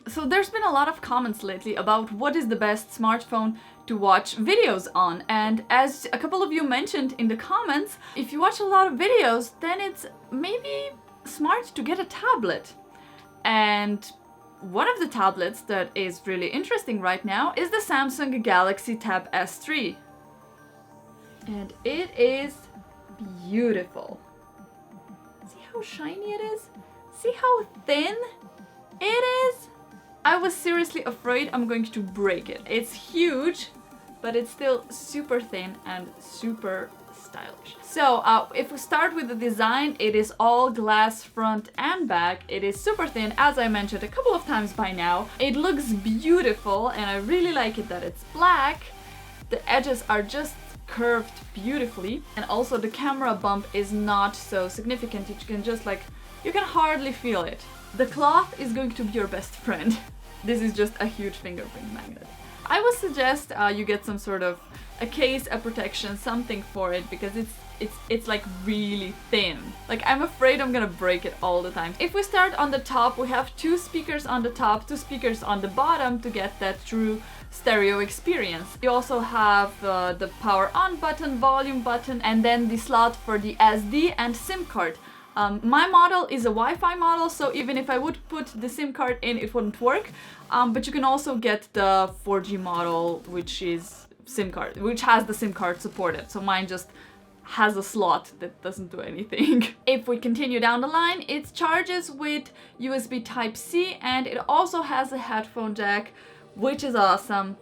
So there's been a lot of comments lately about what is the best smartphone to watch videos on, and as a couple of you mentioned in the comments, if you watch a lot of videos, then it's maybe smart to get a tablet. And one of the tablets that is really interesting right now is the Samsung Galaxy Tab S3. And it is beautiful. See how shiny it is? See how thin it is? I was seriously afraid I'm going to break it. It's huge, but it's still super thin and super stylish. So if we start with the design, it is all glass front and back. It is super thin, as I mentioned a couple of times by now. It looks beautiful, and I really like it that it's black. The edges are just curved beautifully, and also the camera bump is not so significant. You can just you can hardly feel it. The cloth is going to be your best friend. This is just a huge fingerprint magnet. I would suggest you get some sort of a case, a protection, something for it, because it's like really thin. Like, I'm afraid I'm gonna break it all the time. If we start on the top, we have 2 speakers on the top, 2 speakers on the bottom to get that true stereo experience. You also have the power on button, volume button, and then the slot for the SD and SIM card. My model is a Wi-Fi model, so even if I would put the SIM card in, it wouldn't work. But you can also get the 4G model, which is SIM card, which has the SIM card supported. So mine just has a slot that doesn't do anything. If we continue down the line, it charges with USB Type C, and it also has a headphone jack, which is awesome.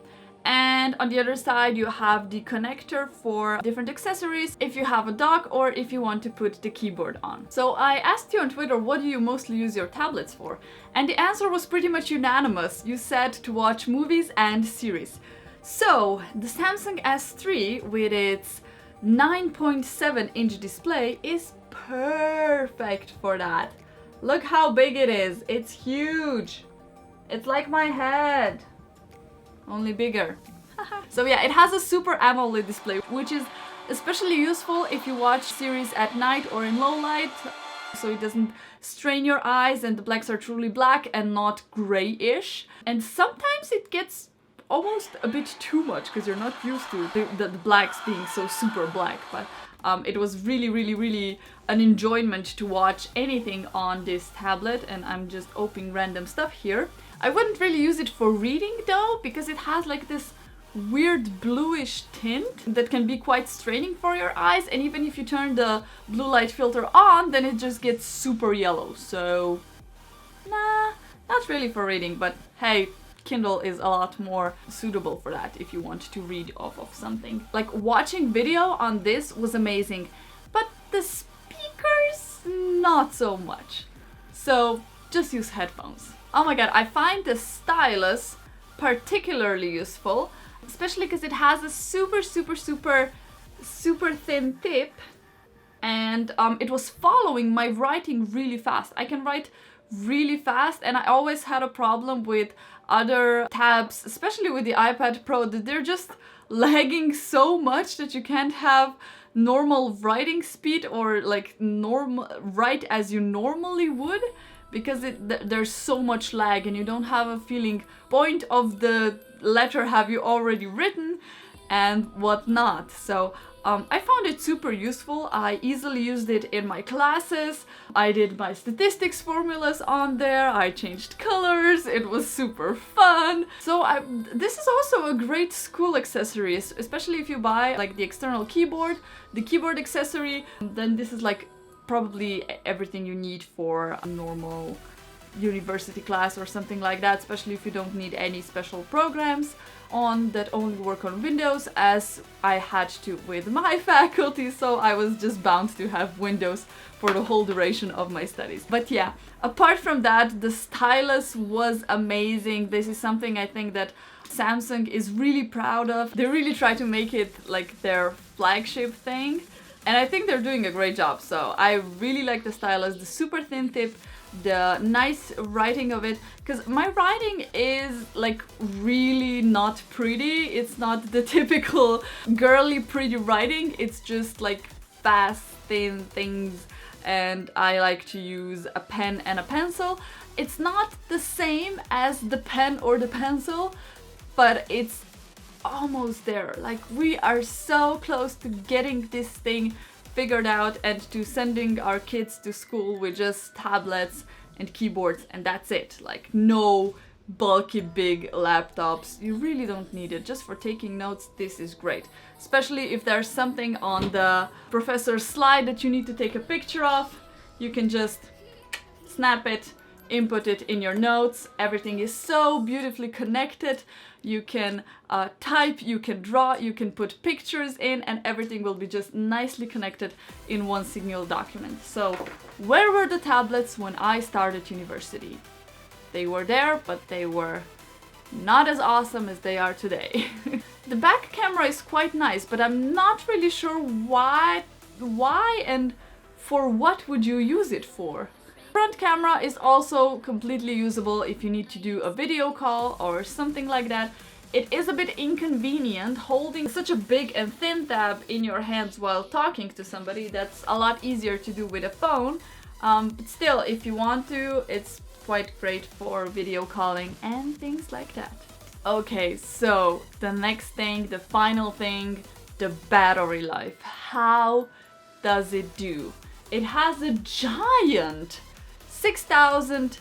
And on the other side, you have the connector for different accessories if you have a dock or if you want to put the keyboard on. So I asked you on Twitter, what do you mostly use your tablets for? And the answer was pretty much unanimous. You said to watch movies and series. So the Samsung S3 with its 9.7-inch display is perfect for that. Look how big it is. It's huge. It's like my head, only bigger. So yeah, it has a Super AMOLED display, which is especially useful if you watch series at night or in low light, so it doesn't strain your eyes and the blacks are truly black and not grayish. And sometimes it gets almost a bit too much because you're not used to the blacks being so super black, but it was really an enjoyment to watch anything on this tablet. And I'm just opening random stuff here. I wouldn't really use it for reading though, because it has like this weird bluish tint that can be quite straining for your eyes, and even if you turn the blue light filter on, then it just gets super yellow. So nah, not really for reading, but hey, Kindle is a lot more suitable for that if you want to read off of something. Like, watching video on this was amazing, but the speakers, not so much. So just use headphones. Oh my god, I find the Stylus particularly useful, especially because it has a super thin tip, and it was following my writing really fast. I can write really fast, and I always had a problem with other tabs, especially with the iPad Pro, that they're just lagging so much that you can't have normal writing speed or like normal write as you normally would, because there's so much lag and you don't have a feeling point of the letter have you already written and whatnot. So I found it super useful. I easily used it in my classes. I did my statistics formulas on there. I changed colors. It was super fun. So this is also a great school accessory, especially if you buy like the external keyboard, the keyboard accessory, then this is like probably everything you need for a normal university class or something like that, especially if you don't need any special programs on that only work on Windows, as I had to with my faculty, so I was just bound to have Windows for the whole duration of my studies. But yeah, apart from that, the Stylus was amazing. This is something I think that Samsung is really proud of. They really try to make it like their flagship thing, and I think they're doing a great job. So I really like the Stylus, the super thin tip, the nice writing of it, because my writing is like really not pretty. It's not the typical girly pretty writing. It's just like fast, thin things, and I like to use a pen and a pencil. It's not the same as the pen or the pencil, but it's almost there. Like, we are so close to getting this thing figured out and to sending our kids to school with just tablets and keyboards, and that's it. Like, no bulky big laptops. You really don't need it. Just for taking notes, this is great. Especially if there's something on the professor's slide that you need to take a picture of, you can just snap it, input it in your notes. Everything is so beautifully connected. You can type, you can draw, you can put pictures in, and everything will be just nicely connected in one single document. So where were the tablets when I started university? They were there, but they were not as awesome as they are today. The back camera is quite nice, but I'm not really sure why and for what would you use it for. Front camera is also completely usable if you need to do a video call or something like that. It is a bit inconvenient holding such a big and thin tab in your hands while talking to somebody. That's a lot easier to do with a phone. But still, if you want to, it's quite great for video calling and things like that. Okay, so the next thing, the final thing, the battery life. How does it do? It has a giant 6000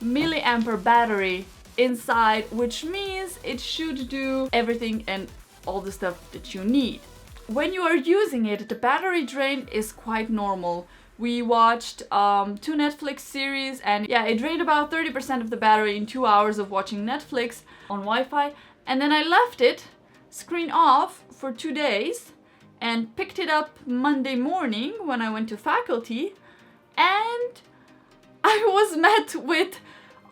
milliampere battery inside, which means it should do everything and all the stuff that you need. When you are using it, the battery drain is quite normal. We watched 2 Netflix series, and yeah, it drained about 30% of the battery in 2 hours of watching Netflix on Wi-Fi. And then I left it screen off for 2 days and picked it up Monday morning when I went to faculty, and I was met with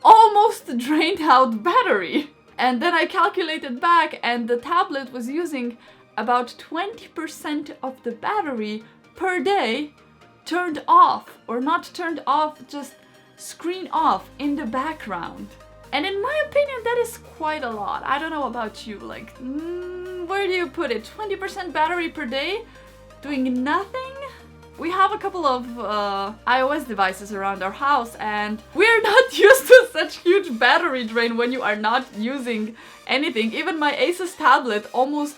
almost drained out battery. And then I calculated back, and the tablet was using about 20% of the battery per day turned off, or not turned off, just screen off in the background. And in my opinion, that is quite a lot. I don't know about you, like, where do you put it? 20% battery per day? Doing nothing? We have a couple of iOS devices around our house, and we're not used to such huge battery drain when you are not using anything. Even my Asus tablet almost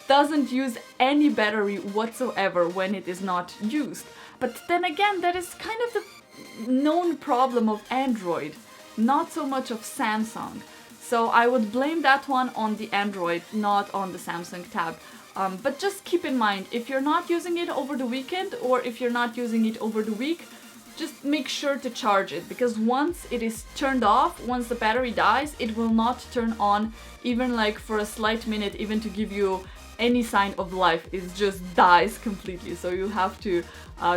doesn't use any battery whatsoever when it is not used. But then again, that is kind of the known problem of Android, not so much of Samsung. So I would blame that one on the Android, not on the Samsung tab. But just keep in mind, if you're not using it over the weekend, or if you're not using it over the week, just make sure to charge it, because once it is turned off, once the battery dies, it will not turn on even like for a slight minute, even to give you any sign of life. It just dies completely, so you have to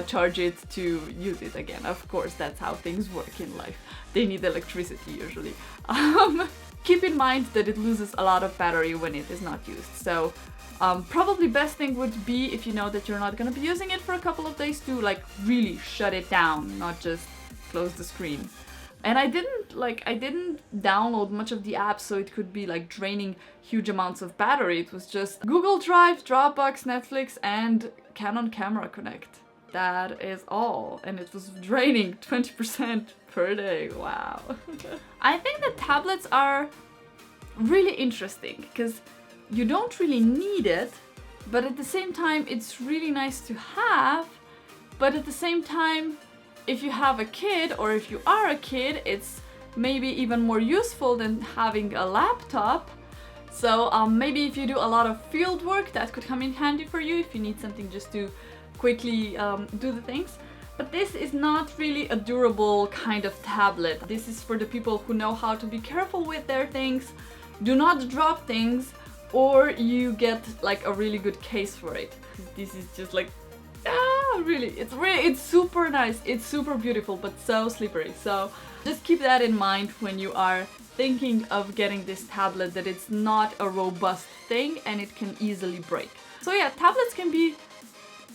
charge it to use it again. Of course, that's how things work in life. They need electricity usually. Keep in mind that it loses a lot of battery when it is not used. So probably best thing would be, if you know that you're not gonna be using it for a couple of days, to like really shut it down, not just close the screen. And I didn't download much of the apps, so it could be like draining huge amounts of battery. It was just Google Drive, Dropbox, Netflix, and Canon Camera Connect. That is all. And it was draining 20% per day. Wow. I think that tablets are really interesting because you don't really need it, but at the same time it's really nice to have. But at the same time, if you have a kid, or if you are a kid, it's maybe even more useful than having a laptop. So maybe if you do a lot of field work, that could come in handy for you if you need something just to quickly do the things. But this is not really a durable kind of tablet. This is for the people who know how to be careful with their things, do not drop things, or you get like a really good case for it. This is just like, it's super nice, it's super beautiful, but so slippery. So just keep that in mind when you are thinking of getting this tablet, that it's not a robust thing and it can easily break. So yeah, tablets can be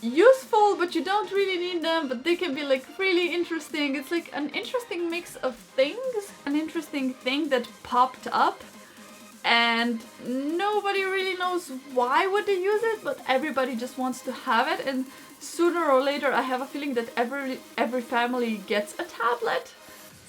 useful, but you don't really need them, but they can be like really interesting. It's like an interesting mix of things, an interesting thing that popped up, and nobody really knows why would they use it, but everybody just wants to have it, and sooner or later I have a feeling that every family gets a tablet.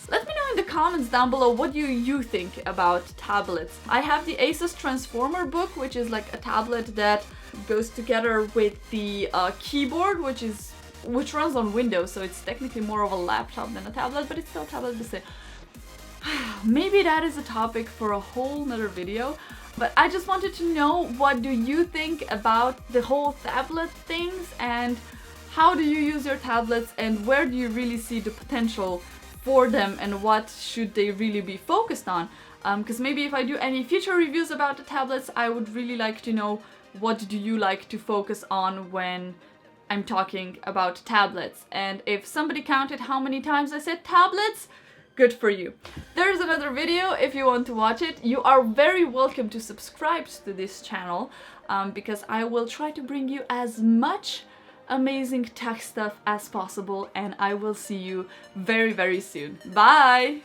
Let me know in the comments down below what you think about tablets. I have the Asus Transformer book, which is like a tablet that goes together with the keyboard, which runs on Windows, so it's technically more of a laptop than a tablet, but it's still a tablet the same. Maybe that is a topic for a whole nother video, but I just wanted to know, what do you think about the whole tablet things, and how do you use your tablets, and where do you really see the potential for them, and what should they really be focused on? Because maybe if I do any future reviews about the tablets, I would really like to know, what do you like to focus on when I'm talking about tablets? And if somebody counted how many times I said tablets, good for you. There's another video if you want to watch it. You are very welcome to subscribe to this channel, because I will try to bring you as much amazing tech stuff as possible, and I will see you very, very soon. Bye!